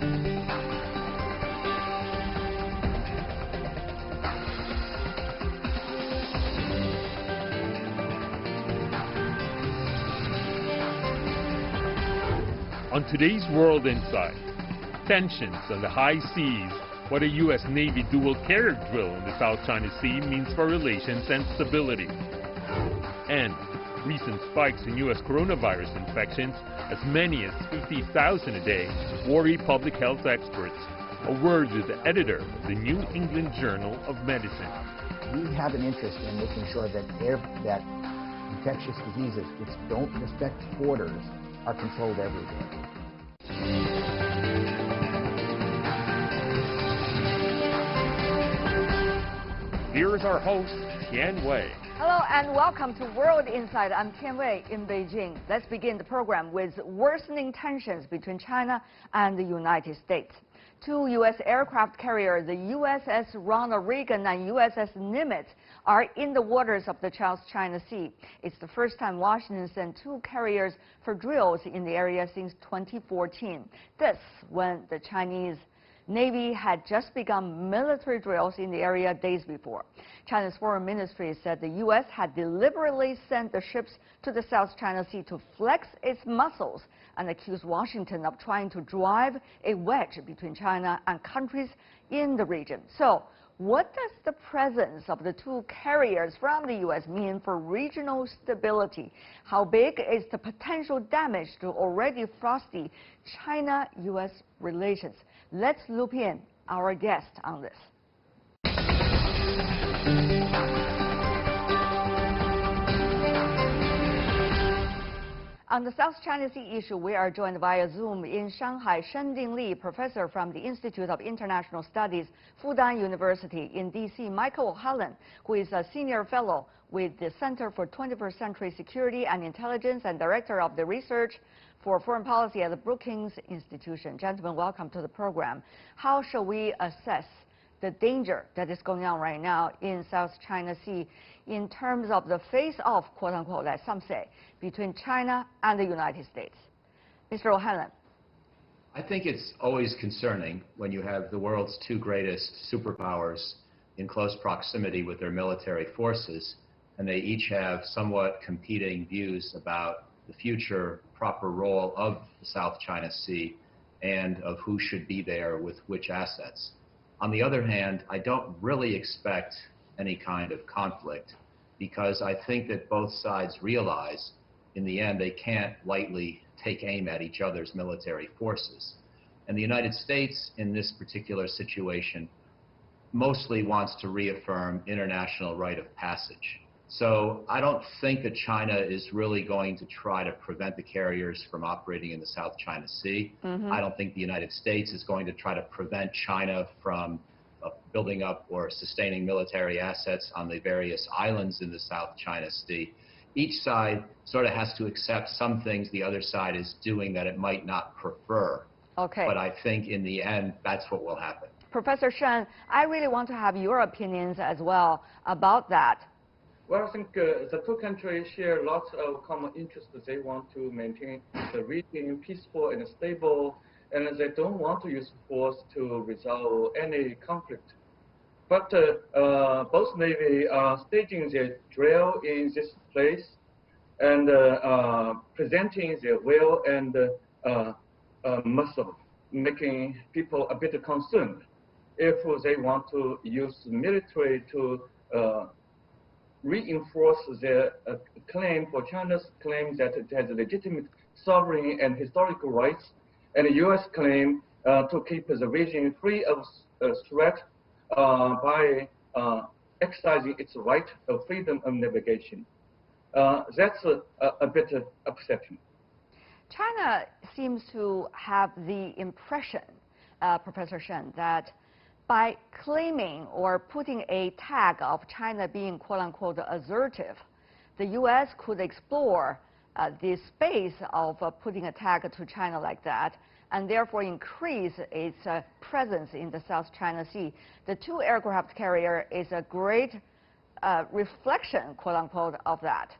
On today's World Insight, tensions on the high seas, what a U.S. Navy dual carrier drill in the South China Sea means for relations and stability. And recent spikes in U.S. coronavirus infections, as many as 50,000 a day, worry public health experts. A word with the editor of the New England Journal of Medicine. We have an interest in making sure that infectious diseases which don't respect borders are controlled everywhere. Here is our host, Tian Wei. Hello and welcome to World Insight. I'm Tian Wei in Beijing. Let's begin the program with worsening tensions between China and the United States. Two U.S. aircraft carriers, the USS Ronald Reagan and USS Nimitz, are in the waters of the South China Sea. It's the first time Washington sent two carriers for drills in the area since 2014. This when the Chinese Navy had just begun military drills in the area days before. China's foreign ministry said the U.S. had deliberately sent the ships to the South China Sea to flex its muscles and accused Washington of trying to drive a wedge between China and countries in the region. So, what does the presence of the two carriers from the U.S. mean for regional stability? How big is the potential damage to already frosty China-U.S. relations? Let's loop in our guest on this. On the South China Sea issue, we are joined via Zoom in Shanghai, Shending Li, professor from the Institute of International Studies, Fudan University in D.C., Michael O'Halloran, who is a senior fellow with the Center for 21st Century Security and Intelligence and director of the Research for Foreign Policy at the Brookings Institution. Gentlemen, welcome to the program. How shall we assess the danger that is going on right now in South China Sea in terms of the face-off, quote-unquote, as some say, between China and the United States? Mr. O'Halloran. I think it's always concerning when you have the world's two greatest superpowers in close proximity with their military forces, and they each have somewhat competing views about the future proper role of the South China Sea and of who should be there with which assets. On the other hand, I don't really expect any kind of conflict because I think that both sides realize in the end they can't lightly take aim at each other's military forces. And the United States in this particular situation mostly wants to reaffirm international rite of passage. So I don't think that China is really going to try to prevent the carriers from operating in the South China Sea. I don't think the United States is going to try to prevent China from building up or sustaining military assets on the various islands in the South China Sea. Each side sort of has to accept some things the other side is doing that it might not prefer. Okay. But I think in the end, that's what will happen. Professor Shen, I really want to have your opinions as well about that. Well, I think the two countries share lots of common interests. They want to maintain the region peaceful and stable, and they don't want to use force to resolve any conflict. But both Navy are staging their drill in this place and presenting their will and muscle, making people a bit concerned if they want to use military to reinforce their claim for China's claim that it has legitimate sovereign and historical rights, and the U.S. claim to keep the region free of threat by exercising its right of freedom of navigation. That's a bit upsetting. China seems to have the impression, Professor Shen, that by claiming or putting a tag of China being quote-unquote assertive, the U.S. could explore the space of putting a tag to China like that and therefore increase its presence in the South China Sea. The two aircraft carrier is a great reflection, quote-unquote, of that.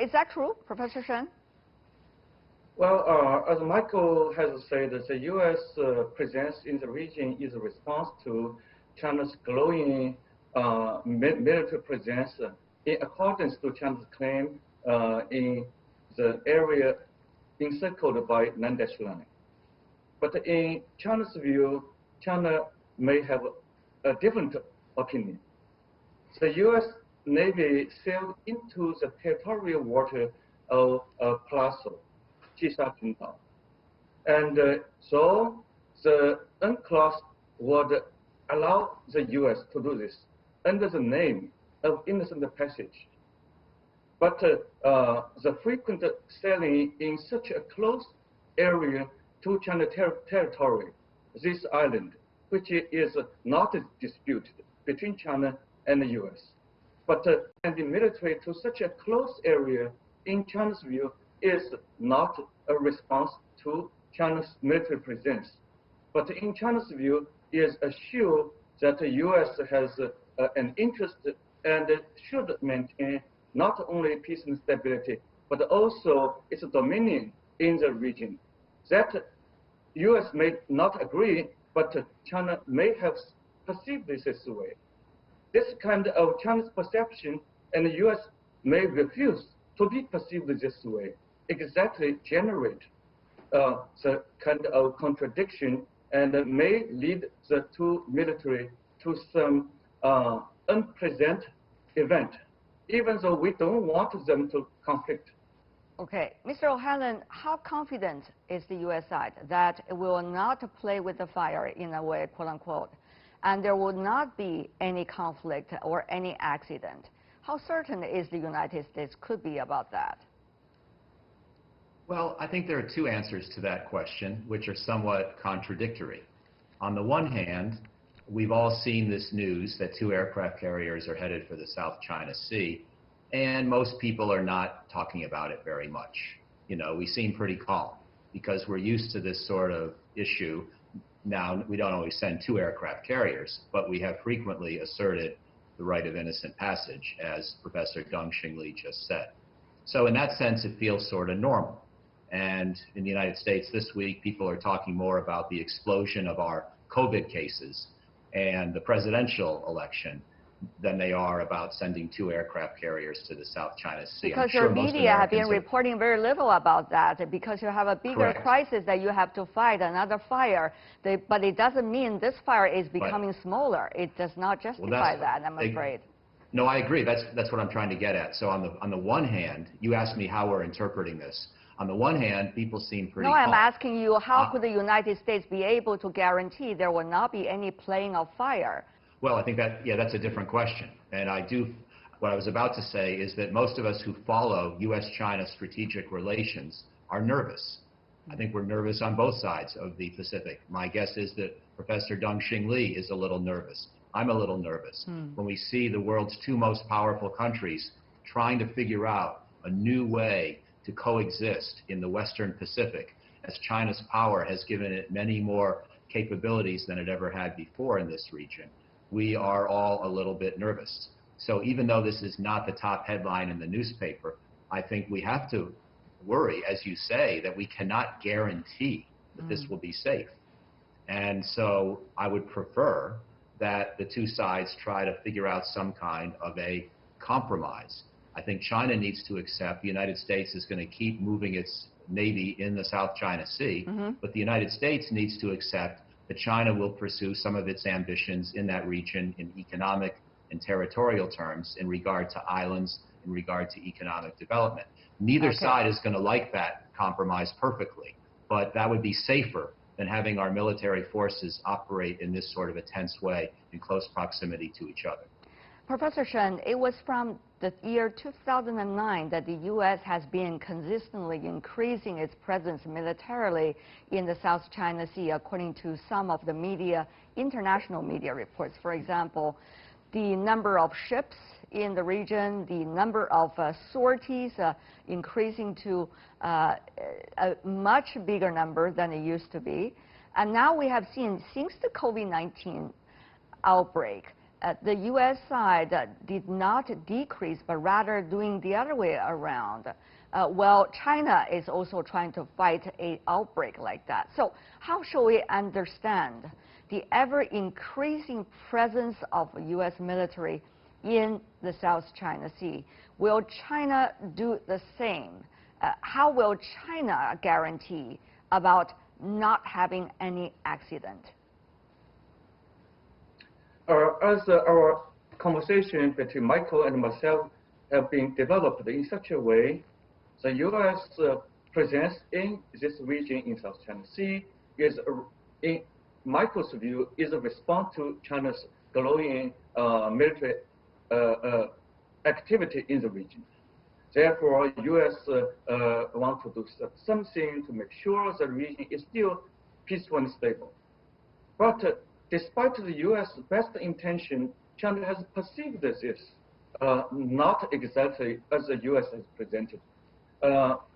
Is that true, Professor Shen? Well, as Michael has said, the U.S. Presence in the region is a response to China's growing military presence in accordance to China's claim in the area encircled by non-dash line. But in China's view, China may have a different opinion. The U.S. Navy sailed into the territorial water of Plazo, and so the UNCLOS would allow the U.S. to do this under the name of innocent passage. But the frequent sailing in such a close area to China territory, this island, which is not disputed between China and the U.S., but sending military to such a close area, in China's view, is not a response to China's military presence, but in China's view, is a show that the U.S. has an interest and should maintain not only peace and stability, but also its dominion in the region. That U.S. may not agree, but China may have perceived this way. This kind of Chinese perception, and the U.S. may refuse to be perceived this way, exactly generate the kind of contradiction and may lead the two military to some unpleasant event, even though we don't want them to conflict. Okay, Mr. O'Hanlon, how confident is the U.S. side that it will not play with the fire in a way, quote unquote, and there will not be any conflict or any accident? How certain is the United States could be about that? Well, I think there are two answers to that question, which are somewhat contradictory. On the one hand, we've all seen this news that two aircraft carriers are headed for the South China Sea, and most people are not talking about it very much. You know, we seem pretty calm because we're used to this sort of issue. Now, we don't always send two aircraft carriers, but we have frequently asserted the right of innocent passage, as Professor Deng-Xing Li just said. So in that sense, it feels sort of normal. And in the United States this week, people are talking more about the explosion of our COVID cases and the presidential election than they are about sending two aircraft carriers to the South China Sea. Because your media have been reporting very little about that, because you have a bigger crisis that you have to fight, another fire. But it doesn't mean this fire is becoming smaller. It does not justify that, I'm afraid. No, I agree. That's what I'm trying to get at. So on the one hand, you asked me how we're interpreting this. On the one hand, people seem pretty calm. I'm asking you, how could the United States be able to guarantee there will not be any playing of fire? Well, I think that's a different question. And what I was about to say is that most of us who follow U.S.-China strategic relations are nervous. I think we're nervous on both sides of the Pacific. My guess is that Professor Deng-Xing Li is a little nervous. I'm a little nervous. When we see the world's two most powerful countries trying to figure out a new way to coexist in the Western Pacific, as China's power has given it many more capabilities than it ever had before in this region, we are all a little bit nervous. So even though this is not the top headline in the newspaper, I think we have to worry, as you say, that we cannot guarantee that this will be safe. And so I would prefer that the two sides try to figure out some kind of a compromise. I think China needs to accept the United States is going to keep moving its Navy in the South China Sea, but the United States needs to accept that China will pursue some of its ambitions in that region in economic and territorial terms in regard to islands, in regard to economic development. Neither side is going to like that compromise perfectly, but that would be safer than having our military forces operate in this sort of a tense way in close proximity to each other. Professor Shen, it was from the year 2009 that the U.S. has been consistently increasing its presence militarily in the South China Sea, according to some of the media, international media reports. For example, the number of ships in the region, the number of sorties increasing to a much bigger number than it used to be. And now we have seen, since the COVID-19 outbreak, the U.S. side did not decrease, but rather doing the other way around, well, China is also trying to fight an outbreak like that. So how should we understand the ever-increasing presence of U.S. military in the South China Sea? Will China do the same? How will China guarantee about not having any accident? As our conversation between Michael and myself have been developed in such a way, the U.S. presence in this region in South China Sea is, in Michael's view, is a response to China's growing military activity in the region. Therefore, U.S. want to do something to make sure the region is still peaceful and stable. But despite the U.S. best intention, China has perceived this not exactly as the U.S. has presented.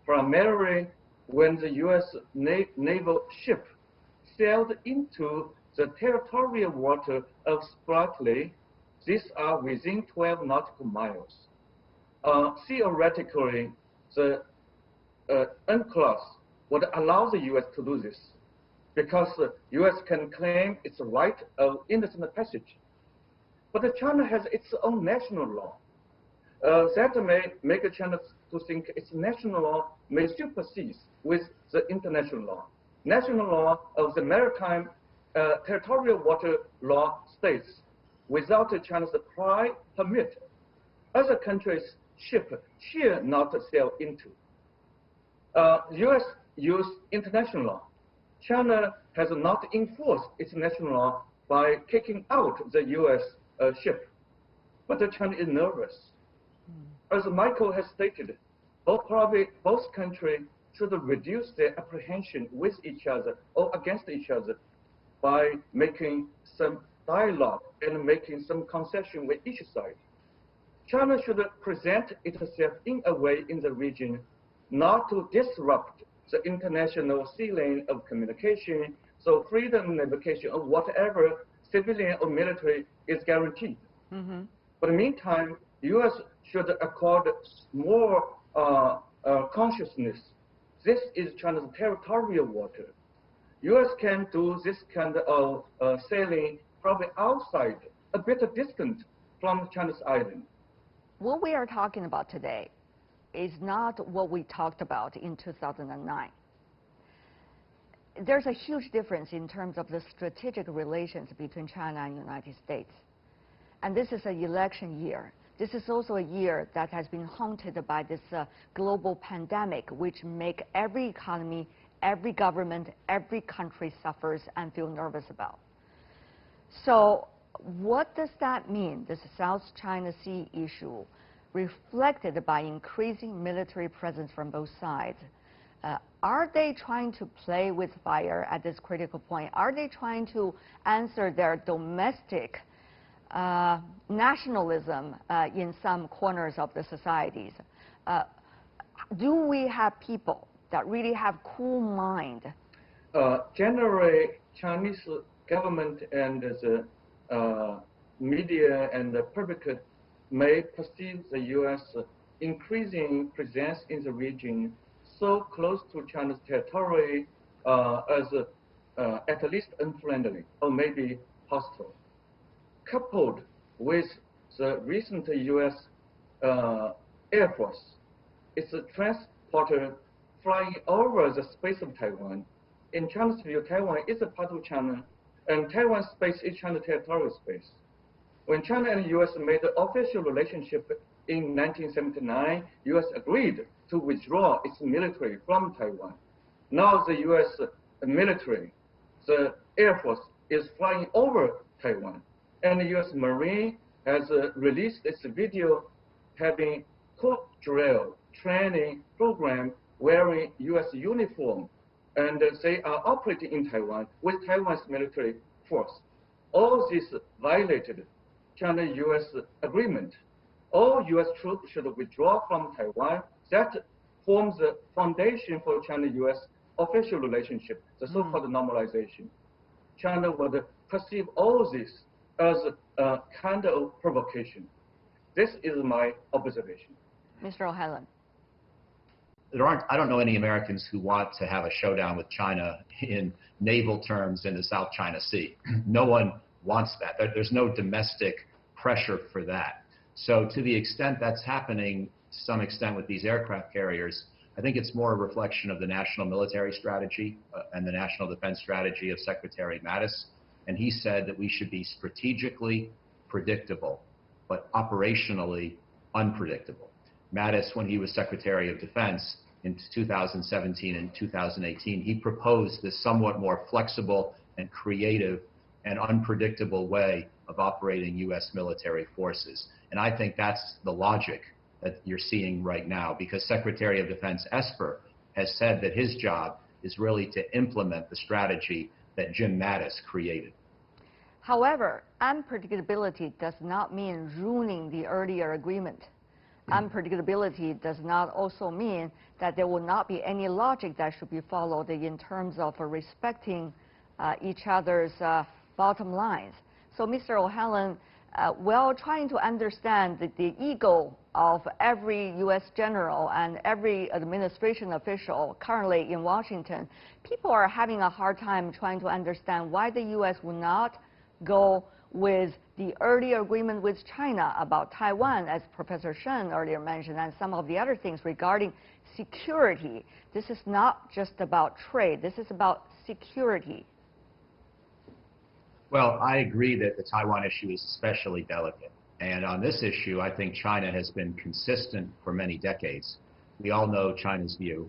Primarily, when the U.S. naval ship sailed into the territorial water of Spratly, these are within 12 nautical miles. Theoretically, the UNCLOS would allow the U.S. to do this because the U.S. can claim its right of innocent passage. But China has its own national law. That may make China to think its national law may supersede with the international law. National law of the maritime territorial water law states, without China's prior permit, other countries' ship shall not sail into. U.S. use international law. China has not enforced its national law by kicking out the U.S. Ship. But China is nervous. As Michael has stated, both countries should reduce their apprehension with each other or against each other by making some dialogue and making some concession with each side. China should present itself in a way in the region not to disrupt the international sea lane of communication, so freedom of navigation or whatever civilian or military is guaranteed. Mm-hmm. But in the meantime, the U.S. should accord more consciousness. This is China's territorial water. U.S. can do this kind of sailing probably outside, a bit distant from China's island. What we are talking about today is not what we talked about in 2009. There's a huge difference in terms of the strategic relations between China and the United States. And this is an election year. This is also a year that has been haunted by this global pandemic, which make every economy, every government, every country suffers and feel nervous about. So what does that mean, this South China Sea issue, reflected by increasing military presence from both sides? Are they trying to play with fire at this critical point? Are they trying to answer their domestic nationalism in some corners of the societies? Do we have people that really have cool mind? Generally, Chinese government and the media and the public may perceive the U.S. increasing presence in the region so close to China's territory as at least unfriendly or maybe hostile. Coupled with the recent U.S. Air Force, it's a transporter flying over the space of Taiwan. In China's view, Taiwan is a part of China, and Taiwan space is China's territorial space. When China and the U.S. made an official relationship in 1979, U.S. agreed to withdraw its military from Taiwan. Now the U.S. military, the Air Force, is flying over Taiwan. And the U.S. Marine has released its video having court drill training program wearing U.S. uniform. And they are operating in Taiwan with Taiwan's military force. All this violated China-U.S. agreement. All U.S. troops should withdraw from Taiwan. That forms the foundation for China-U.S. official relationship, the so-called normalization. China would perceive all this as a kind of provocation. This is my observation. Mr. O'Hanlon. I don't know any Americans who want to have a showdown with China in naval terms in the South China Sea. No one wants that. There's no domestic pressure for that. So to the extent that's happening, to some extent with these aircraft carriers, I think it's more a reflection of the national military strategy and the national defense strategy of Secretary Mattis. And he said that we should be strategically predictable, but operationally unpredictable. Mattis, when he was Secretary of Defense in 2017 and 2018, he proposed this somewhat more flexible and creative and unpredictable way of operating U.S. military forces. And I think that's the logic that you're seeing right now, because Secretary of Defense Esper has said that his job is really to implement the strategy that Jim Mattis created. However, unpredictability does not mean ruining the earlier agreement. Unpredictability does not also mean that there will not be any logic that should be followed in terms of respecting each other's bottom lines. So, Mr. O'Hanlon, while trying to understand the ego of every U.S. general and every administration official currently in Washington, people are having a hard time trying to understand why the U.S. will not go with the earlier agreement with China about Taiwan, as Professor Shen earlier mentioned, and some of the other things regarding security. This is not just about trade. This is about security. Well, I agree that the Taiwan issue is especially delicate. And on this issue, I think China has been consistent for many decades. We all know China's view,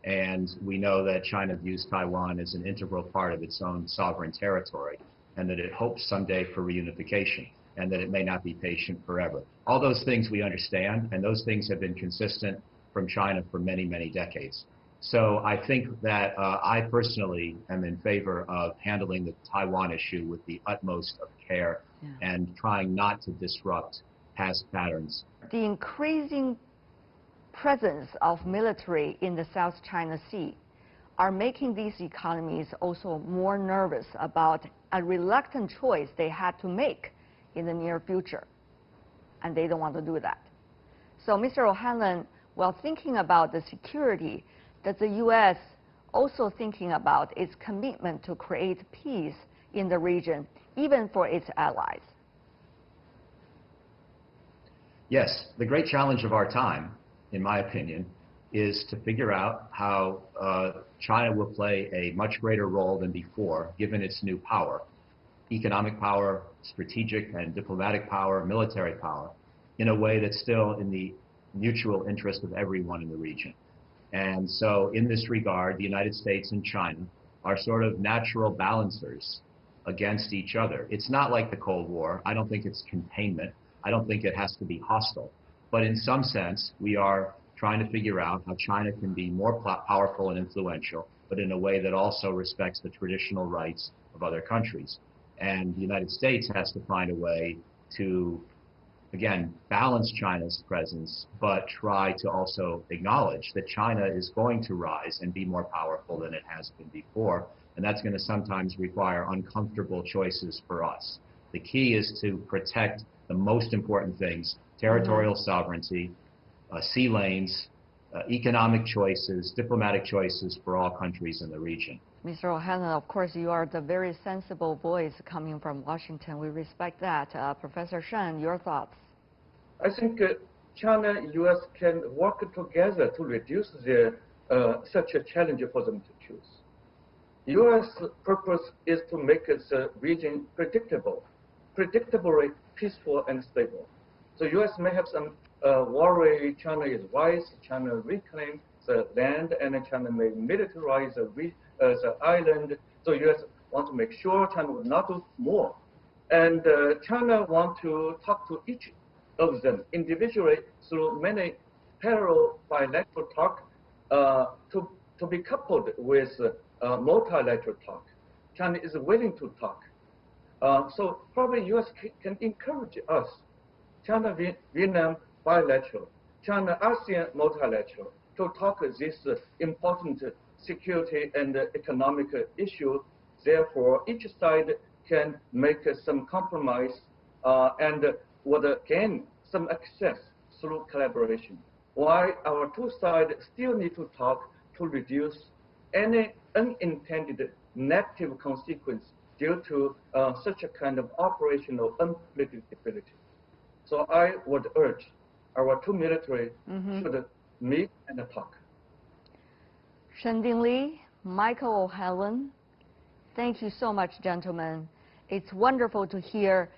and we know that China views Taiwan as an integral part of its own sovereign territory, and that it hopes someday for reunification, and that it may not be patient forever. All those things we understand, and those things have been consistent from China for many, many decades. So I think that I personally am in favor of handling the Taiwan issue with the utmost of care and trying not to disrupt past patterns. The increasing presence of military in the South China Sea are making these economies also more nervous about a reluctant choice they had to make in the near future, and they don't want to do that. So, Mr. O'Hanlon, while thinking about the security, does the U.S. also thinking about its commitment to create peace in the region, even for its allies? Yes, the great challenge of our time, in my opinion, is to figure out how China will play a much greater role than before, given its new power, economic power, strategic and diplomatic power, military power, in a way that's still in the mutual interest of everyone in the region. And so in this regard, the United States and China are sort of natural balancers against each other. It's not like the Cold War. I don't think it's containment. I don't think it has to be hostile. But in some sense, we are trying to figure out how China can be more powerful and influential, but in a way that also respects the traditional rights of other countries. And the United States has to find a way to, again, balance China's presence, but try to also acknowledge that China is going to rise and be more powerful than it has been before. And that's going to sometimes require uncomfortable choices for us. The key is to protect the most important things: territorial sovereignty, sea lanes, economic choices, diplomatic choices for all countries in the region. Mr. O'Hanlon, of course, you are the very sensible voice coming from Washington. We respect that. Professor Shen, your thoughts? I think China-U.S. can work together to reduce such a challenge for them to choose. U.S. purpose is to make the region predictably peaceful and stable. So U.S. may have some worry. China is wise. China reclaim the land, and China may militarize the island. So U.S. want to make sure China will not do more. And China want to talk to each of them individually through many parallel bilateral talk to be coupled with multilateral talk. China is willing to talk. So probably U.S. can encourage us, China-Vietnam bilateral, China-ASEAN multilateral, to talk this important security and economic issue. Therefore, each side can make some compromise and would gain some access through collaboration. why our two sides still need to talk to reduce any unintended negative consequence due to such a kind of operational unpredictability. So I would urge our two military should meet and talk. Shending Li, Michael O'Halloran, thank you so much, gentlemen. It's wonderful to hear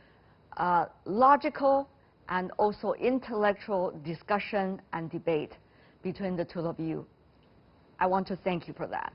logical and also intellectual discussion and debate between the two of you. I want to thank you for that.